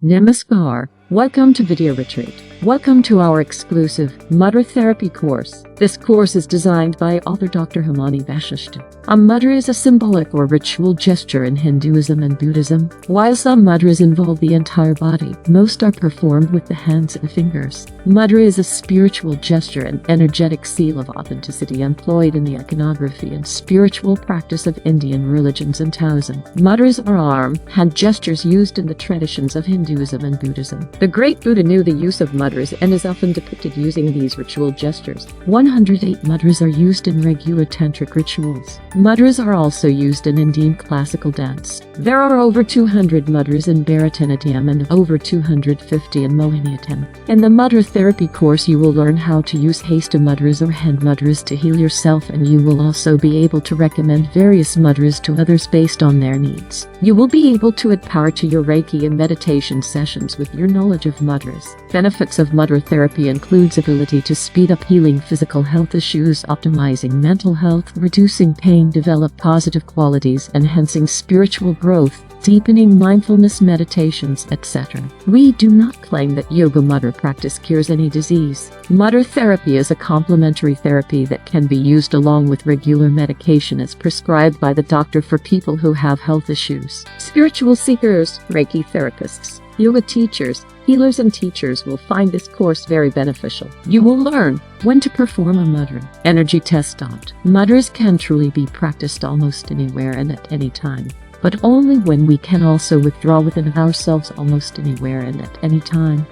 Namaskar. Welcome to Video Retreat. Welcome to our exclusive Mudra Therapy course. This course is designed by author Dr. Himani Vashishta. A mudra is a symbolic or ritual gesture in Hinduism and Buddhism. While some mudras involve the entire body, most are performed with the hands and fingers. Mudra is a spiritual gesture and energetic seal of authenticity employed in the iconography and spiritual practice of Indian religions and Taoism. Mudras are arm-hand gestures used in the traditions of Hinduism and Buddhism. The great Buddha knew the use of mudras and is often depicted using these ritual gestures. 108 mudras are used in regular tantric rituals. Mudras are also used in Indian classical dance. There are over 200 mudras in Bharatanatyam and over 250 in Mohiniyattam. In the Mudra Therapy course, you will learn how to use Hasta mudras or hand mudras to heal yourself, and you will also be able to recommend various mudras to others based on their needs. You will be able to add power to your Reiki and meditation sessions with your knowledge of mudras. Benefits of Mudra Therapy includes ability to speed up healing physical health issues, optimizing mental health, reducing pain, develop positive qualities, enhancing spiritual growth, deepening mindfulness meditations, etc. We do not claim that yoga mudra practice cures any disease. Mudra therapy is a complementary therapy that can be used along with regular medication as prescribed by the doctor for people who have health issues. Spiritual seekers, Reiki therapists, yoga teachers, healers and teachers will find this course very beneficial. You will learn when to perform a mudra energy test. Mudras can truly be practiced almost anywhere and at any time, but only when we can also withdraw within ourselves almost anywhere and at any time.